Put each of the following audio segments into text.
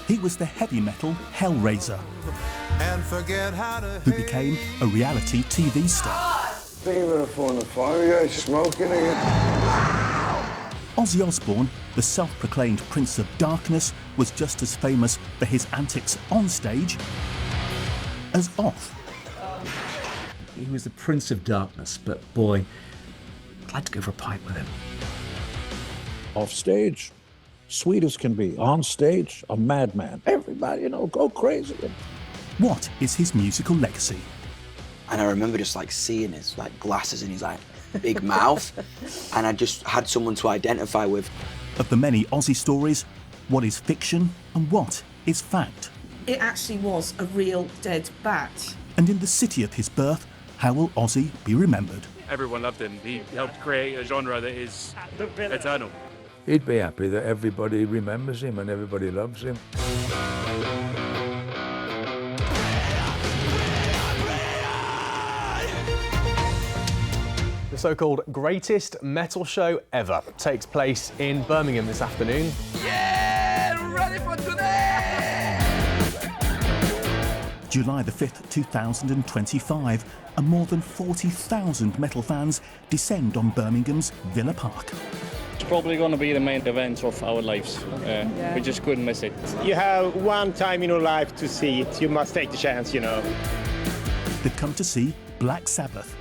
He was the heavy metal Hellraiser, And forget how to who became a reality TV star. Thinking about a phone on fire, you guys smoking again? Ozzy Osbourne, the self-proclaimed Prince of Darkness, was just as famous for his antics on stage as off. He was the Prince of Darkness, but boy, I'd like to go for a pipe with him. Off stage, sweet as can be. On stage, a madman. Everybody, go crazy. What is his musical legacy? And I remember just seeing his glasses and his big mouth, and I just had someone to identify with. Of the many Ozzy stories, what is fiction and what is fact? It actually was a real dead bat. And in the city of his birth, how will Ozzy be remembered? Everyone loved him. He helped create a genre that is eternal. He'd be happy that everybody remembers him and everybody loves him. The so-called greatest metal show ever takes place in Birmingham this afternoon. Yeah, ready for today! July the 5th, 2025, and more than 40,000 metal fans descend on Birmingham's Villa Park. It's probably going to be the main event of our lives. We just couldn't miss it. You have one time in your life to see it. You must take the chance, They've come to see Black Sabbath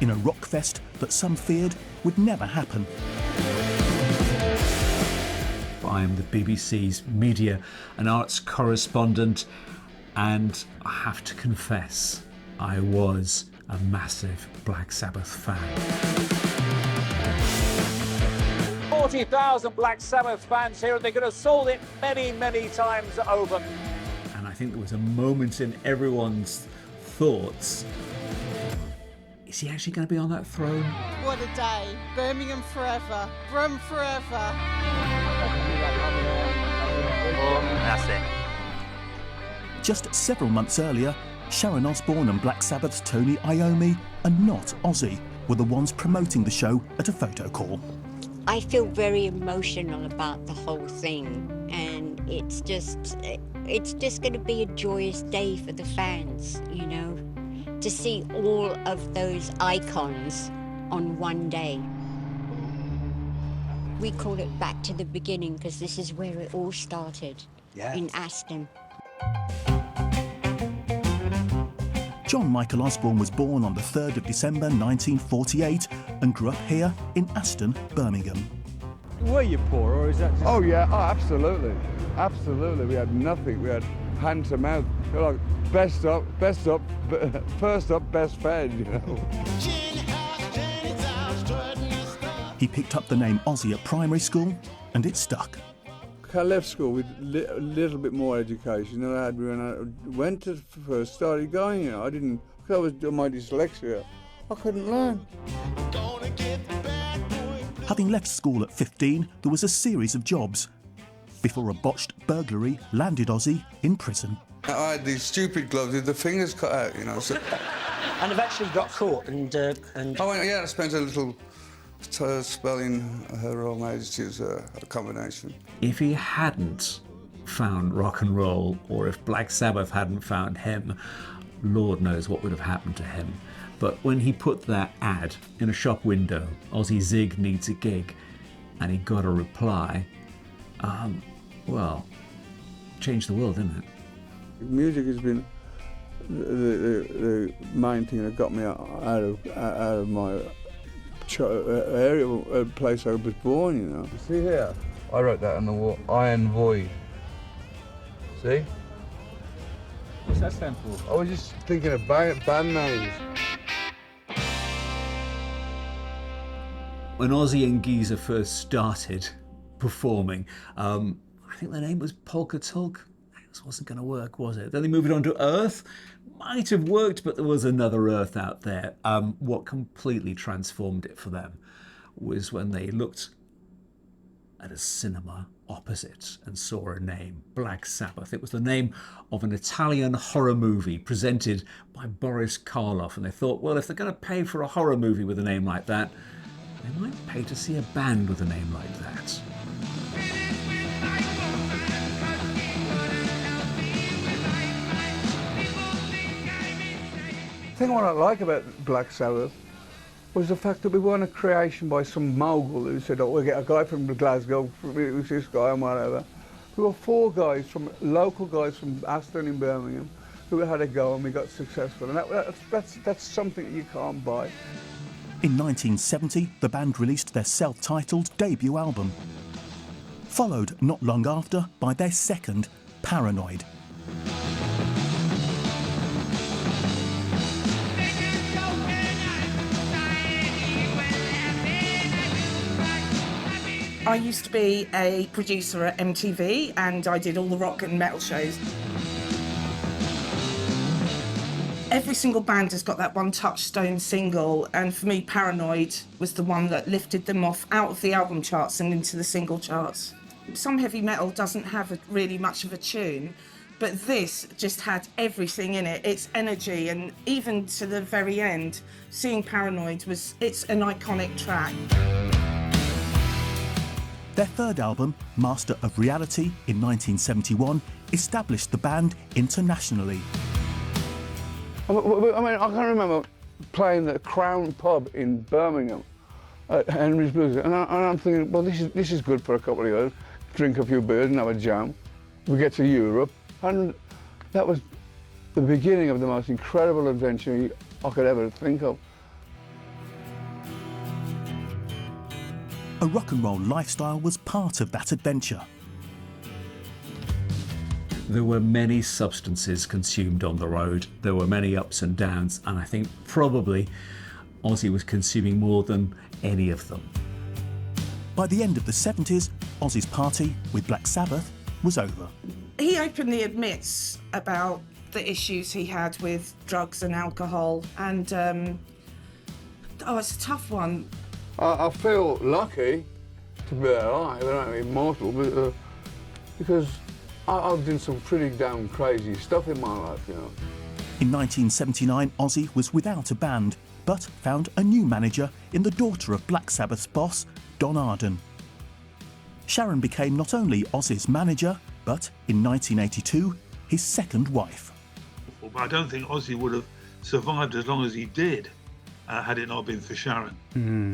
in a rock fest that some feared would never happen. I am the BBC's media and arts correspondent, and I have to confess, I was a massive Black Sabbath fan. 40,000 Black Sabbath fans here, and they could have sold it many, many times over. And I think there was a moment in everyone's thoughts, is he actually going to be on that throne? What a day. Birmingham forever. Brum forever. That's it. Just several months earlier, Sharon Osbourne and Black Sabbath's Tony Iommi, and not Ozzy, were the ones promoting the show at a photo call. I feel very emotional about the whole thing, and it's just going to be a joyous day for the fans, to see all of those icons on one day. We call it Back to the Beginning because this is where it all started, in Aston. John Michael Osbourne was born on the 3rd of December 1948 and grew up here in Aston, Birmingham. Were you poor, or is that just... Oh, yeah, absolutely. Absolutely. We had nothing. We had hand to mouth. Like, first up, best fed, He picked up the name Ozzy at primary school, and it stuck. I left school with a little bit more education than I had when I went to first started going. I didn't, because I was doing my dyslexia. I couldn't learn. Having left school at 15, there was a series of jobs before a botched burglary landed Ozzy in prison. I had these stupid gloves with the fingers cut out, So... And eventually got caught and... I spent a little spell in Her Royal Majesty's accommodation. If he hadn't found rock and roll, or if Black Sabbath hadn't found him, Lord knows what would have happened to him. But when he put that ad in a shop window, Ozzy Zig needs a gig, and he got a reply, changed the world, didn't it? Music has been the main thing that got me out of my area, place I was born, You see here? I wrote that on the wall, Iron Void. See? What's that stand for? I was just thinking of band names. When Ozzy and Geezer first started performing, I think their name was Polka Tulk. This wasn't going to work, was it? Then they moved on to Earth. Might have worked, but there was another Earth out there. What completely transformed it for them was when they looked at a cinema opposite and saw a name, Black Sabbath. It was the name of an Italian horror movie presented by Boris Karloff, and they thought, well, if they're going to pay for a horror movie with a name like that, they might pay to see a band with a name like that. thing what I like about Black Sabbath was the fact that we weren't a creation by some mogul who said, oh, we'll get a guy from Glasgow, it was this guy and whatever. We were four guys, local guys from Aston in Birmingham, who had a go and we got successful. And that's something that you can't buy. In 1970, the band released their self-titled debut album, followed not long after by their second, Paranoid. I used to be a producer at MTV and I did all the rock and metal shows. Every single band has got that one touchstone single, and for me, Paranoid was the one that lifted them off out of the album charts and into the single charts. Some heavy metal doesn't have really much of a tune, but this just had everything in it. Its energy, and even to the very end, seeing Paranoid it's an iconic track. Their third album, Master of Reality, in 1971, established the band internationally. I mean, I can remember playing the Crown pub in Birmingham at Henry's Blues, and I'm thinking, well, this is good for a couple of years. Drink a few beers and have a jam. We get to Europe, and that was the beginning of the most incredible adventure I could ever think of. A rock and roll lifestyle was part of that adventure. There were many substances consumed on the road. There were many ups and downs, and I think probably Ozzy was consuming more than any of them. By the end of the 70s, Ozzy's party with Black Sabbath was over. He openly admits about the issues he had with drugs and alcohol, and it's a tough one. I feel lucky to be alive, I'm immortal, but, because I've done some pretty damn crazy stuff in my life, you know. In 1979, Ozzy was without a band, but found a new manager in the daughter of Black Sabbath's boss, Don Arden. Sharon became not only Ozzy's manager, but in 1982, his second wife. But I don't think Ozzy would have survived as long as he did had it not been for Sharon.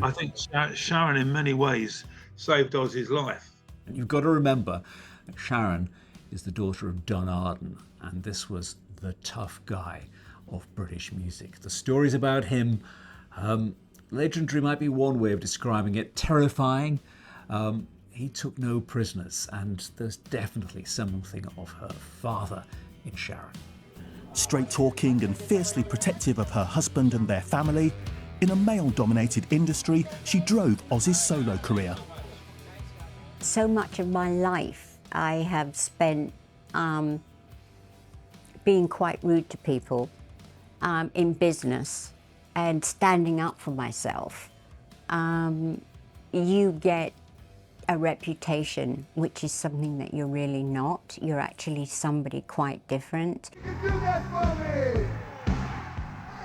I think Sharon, in many ways, saved Ozzy's life. You've got to remember that Sharon is the daughter of Don Arden, and this was the tough guy of British music. The stories about him, legendary might be one way of describing it, terrifying. He took no prisoners, and there's definitely something of her father in Sharon. Straight-talking and fiercely protective of her husband and their family, in a male-dominated industry, she drove Ozzy's solo career. So much of my life I have spent being quite rude to people in business and standing up for myself. You get a reputation, which is something that you're really not. You're actually somebody quite different.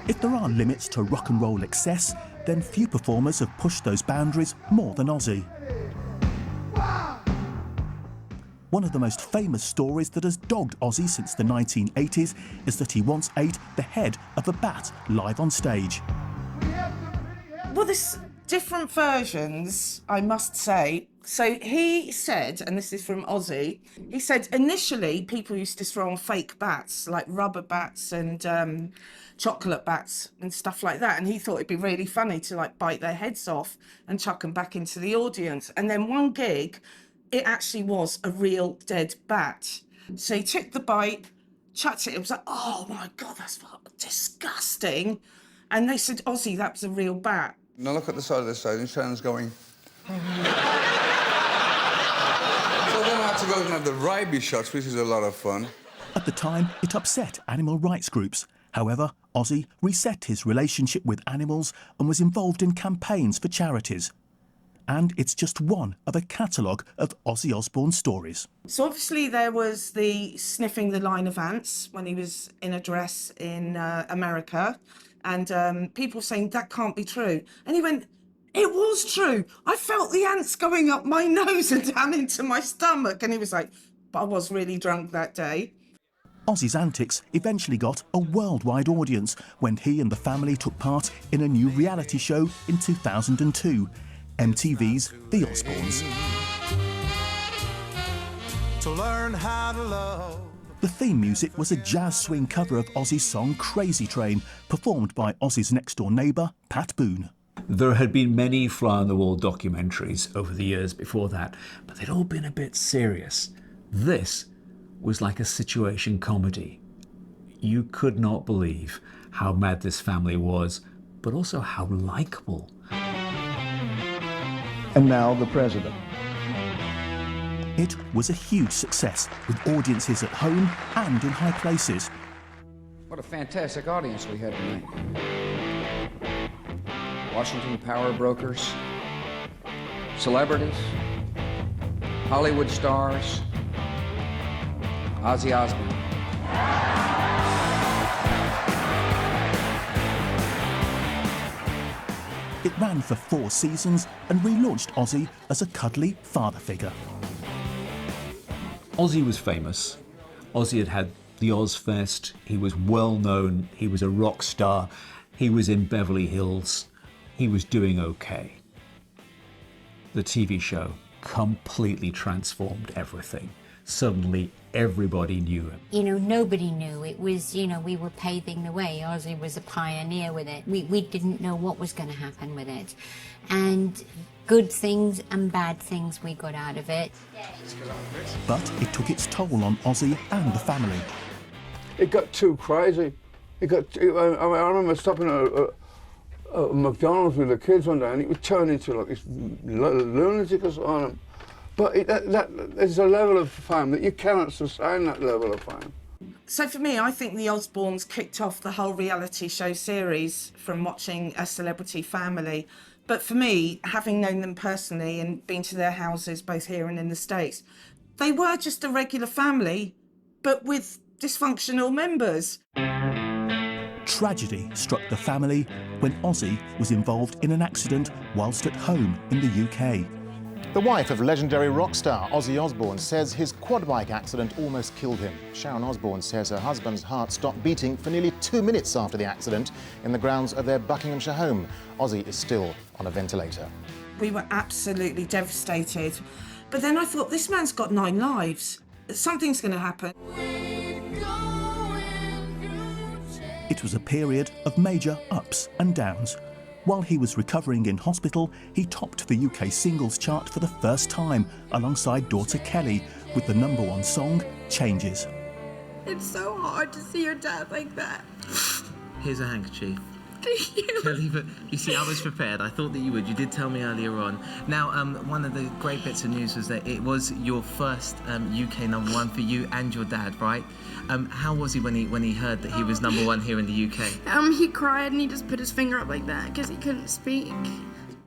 If there are limits to rock and roll excess, then few performers have pushed those boundaries more than Ozzy. One of the most famous stories that has dogged Ozzy since the 1980s is that he once ate the head of a bat live on stage. Well, there's different versions, I must say. So he said, and this is from Ozzy, he said initially people used to throw on fake bats, like rubber bats and chocolate bats and stuff like that. And he thought it'd be really funny to like bite their heads off and chuck them back into the audience. And then one gig, it actually was a real dead bat. So he took the bite, chucked it. It was like, oh my God, that's disgusting. And they said, Ozzy, that was a real bat. Now look at the side of the stage and Shannon's going... So then I had to go and have the rabies shots, which is a lot of fun. At the time, it upset animal rights groups. However, Ozzy reset his relationship with animals and was involved in campaigns for charities. And it's just one of a catalogue of Ozzy Osbourne stories. So obviously there was the sniffing the line of ants when he was in a dress in America. And people saying, that can't be true. And he went, it was true. I felt the ants going up my nose and down into my stomach. And he was like, but I was really drunk that day. Ozzy's antics eventually got a worldwide audience when he and the family took part in a new reality show in 2002, MTV's The Osbournes. To learn how to love. The theme music was a jazz swing cover of Ozzy's song Crazy Train, performed by Ozzy's next-door neighbour, Pat Boone. There had been many fly-on-the-wall documentaries over the years before that, but they'd all been a bit serious. This was like a situation comedy. You could not believe how mad this family was, but also how likeable. And now the president. It was a huge success, with audiences at home and in high places. What a fantastic audience we had tonight. Washington power brokers, celebrities, Hollywood stars, Ozzy Osbourne. It ran for 4 seasons and relaunched Ozzy as a cuddly father figure. Ozzy was famous. Ozzy had had the Ozfest. He was well known. He was a rock star. He was in Beverly Hills. He was doing okay. The TV show completely transformed everything. Suddenly, everybody knew him. You know, nobody knew. It was, you know, we were paving the way. Ozzy was a pioneer with it. We didn't know what was going to happen with it. And good things and bad things we got out of it. But it took its toll on Ozzy and the family. It got too crazy. I remember stopping at McDonald's with the kids one day, and it would turn into like this lunatic or something. But there's a level of fame that you cannot sustain that level of fame. So for me, I think the Osbournes kicked off the whole reality show series from watching A Celebrity Family. But for me, having known them personally and been to their houses both here and in the States, they were just a regular family, but with dysfunctional members. Tragedy struck the family when Ozzy was involved in an accident whilst at home in the UK. The wife of legendary rock star Ozzy Osbourne says his quad bike accident almost killed him. Sharon Osbourne says her husband's heart stopped beating for nearly 2 minutes after the accident in the grounds of their Buckinghamshire home. Ozzy is still on a ventilator. We were absolutely devastated. But then I thought, this man's got 9 lives. Something's going to happen. It was a period of major ups and downs. While he was recovering in hospital, he topped the UK singles chart for the first time alongside daughter Kelly with the #1 song, Changes. It's so hard to see your dad like that. Here's a handkerchief. Thank you. Kelly, but you see, I was prepared. I thought that you would. You did tell me earlier on. Now, one of the great bits of news was that it was your first UK #1 for you and your dad, right? How was he when he heard that he was #1 here in the UK? He cried and he just put his finger up like that because he couldn't speak.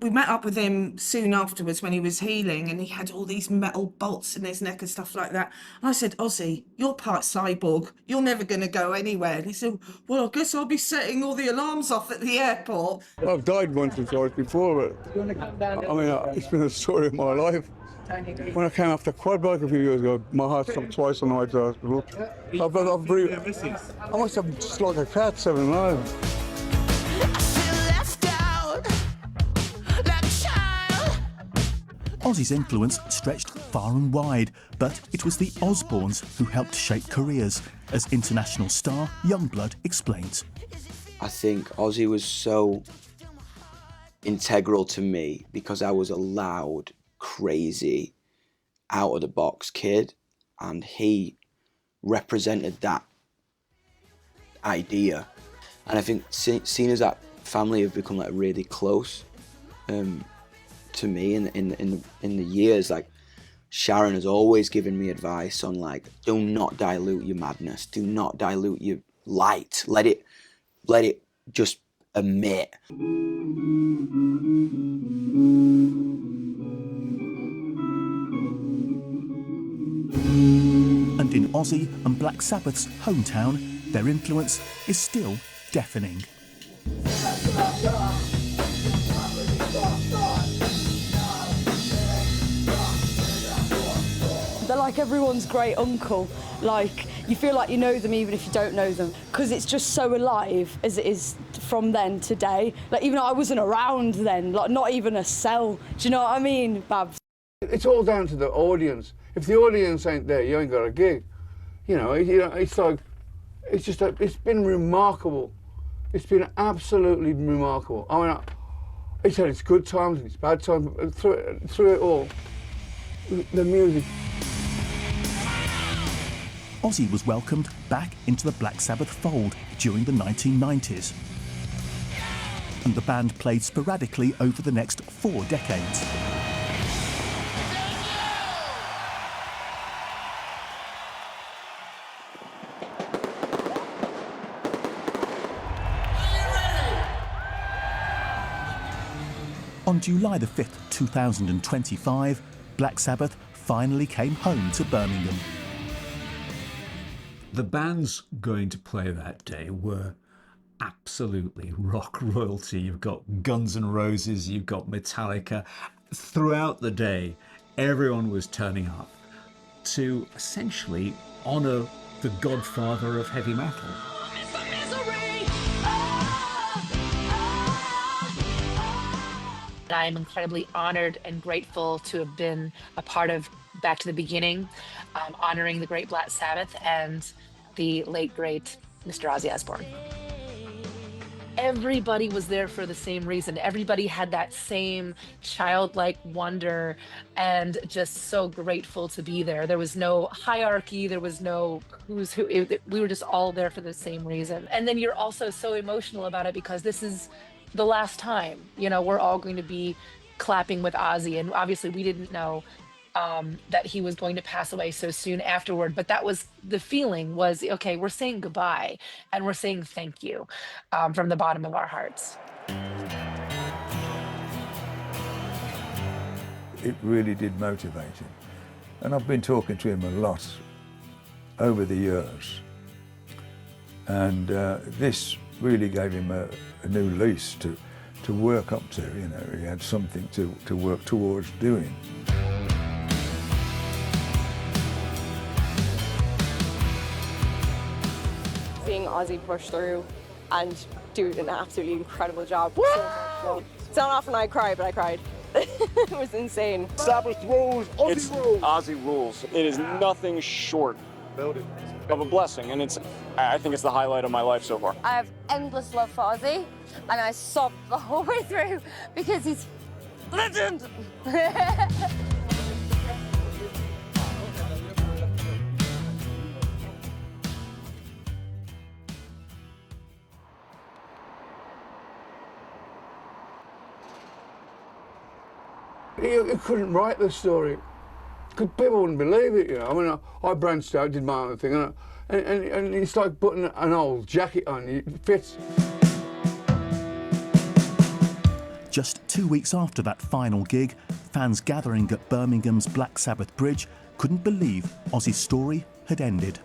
We met up with him soon afterwards when he was healing, and he had all these metal bolts in his neck and stuff like that. And I said, Ozzy, you're part cyborg. You're never going to go anywhere. And he said, well, I guess I'll be setting all the alarms off at the airport. I've died once or twice before, but I mean, it's been a story of my life. When I came off the quad bike a few years ago, my heart stopped twice on the way to the hospital. I've breathed. I must have just like a cat 7 lives. Ozzy's influence stretched far and wide, but it was the Osbournes who helped shape careers, as international star Youngblood explains. I think Ozzy was so integral to me because I was a loud, crazy, out-of-the-box kid, and he represented that idea. And I think seeing as that family have become like really close to me in the years, like Sharon has always given me advice on like, do not dilute your madness, do not dilute your light, let it just emit. And in Ozzy and Black Sabbath's hometown, their influence is still deafening. The like everyone's great uncle. Like, you feel like you know them even if you don't know them, because it's just so alive as it is from then today. Like, even though I wasn't around then, like, not even a cell. Do you know what I mean, Babs? It's all down to the audience. If the audience ain't there, you ain't got a gig. You know, it's like, it's just, it's been remarkable. It's been absolutely remarkable. I mean, it's had its good times and its bad times, but through it all, the music. Ozzy was welcomed back into the Black Sabbath fold during the 1990s. And the band played sporadically over the next 4 decades. On July the 5th, 2025, Black Sabbath finally came home to Birmingham. The bands going to play that day were absolutely rock royalty. You've got Guns N' Roses, you've got Metallica. Throughout the day, everyone was turning up to essentially honour the godfather of heavy metal. I am incredibly honored and grateful to have been a part of Back to the Beginning, honoring the great Black Sabbath and the late, great Mr. Ozzy Osbourne. Everybody was there for the same reason. Everybody had that same childlike wonder and just so grateful to be there. There was no hierarchy. There was no who's who. We were just all there for the same reason. And then you're also so emotional about it because this is the last time, you know, we're all going to be clapping with Ozzy. And obviously we didn't know that he was going to pass away so soon afterward, but that was the feeling was, okay, we're saying goodbye and we're saying thank you from the bottom of our hearts. It really did motivate him. And I've been talking to him a lot over the years. And this really gave him a new lease to work up to. You know, he had something to work towards doing. Seeing Ozzy push through and do an absolutely incredible job. So it's not often I cry, but I cried. It was insane. Sabbath rules, Ozzy rules. Ozzy rules. It is nothing short of a blessing, and I think it's the highlight of my life so far. I have endless love for Ozzy, and I sobbed the whole way through because he's legend. He couldn't write the story. People wouldn't believe it, you know. I mean, I branched out, did my own thing, and it's like putting an old jacket on. It fits. Just 2 weeks after that final gig, fans gathering at Birmingham's Black Sabbath Bridge couldn't believe Ozzy's story had ended.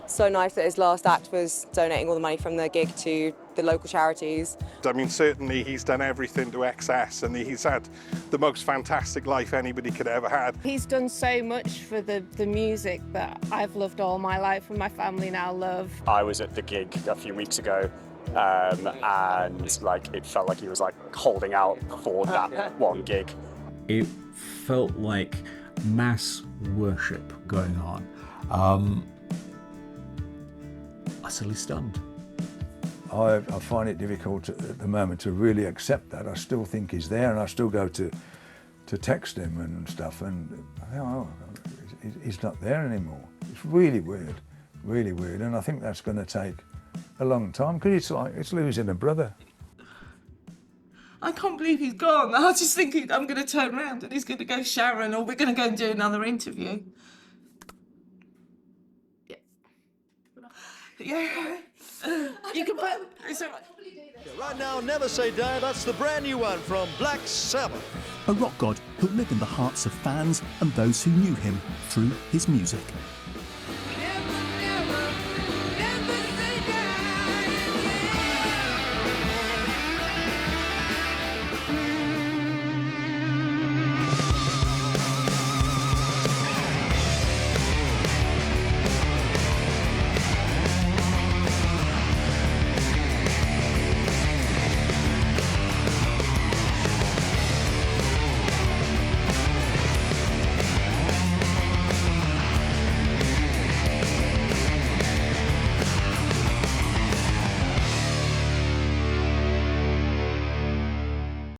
So nice that his last act was donating all the money from the gig to the local charities. I mean, certainly he's done everything to excess, and he's had the most fantastic life anybody could ever had. He's done so much for the music that I've loved all my life and my family now love. I was at the gig a few weeks ago, and like it felt like he was like holding out for that one gig. It felt like mass worship going on. Utterly stunned. I find it difficult at the moment to really accept that. I still think he's there, and I still go to text him and stuff, and oh, he's not there anymore. It's really weird, and I think that's going to take a long time because it's losing a brother. I can't believe he's gone. I was just thinking I'm going to turn around and he's going to go Sharon, or we're going to go and do another interview. Yeah. You can put. It's all right. Right now, Never Say Die, that's the brand new one from Black Sabbath. A rock god who'll live in the hearts of fans and those who knew him through his music.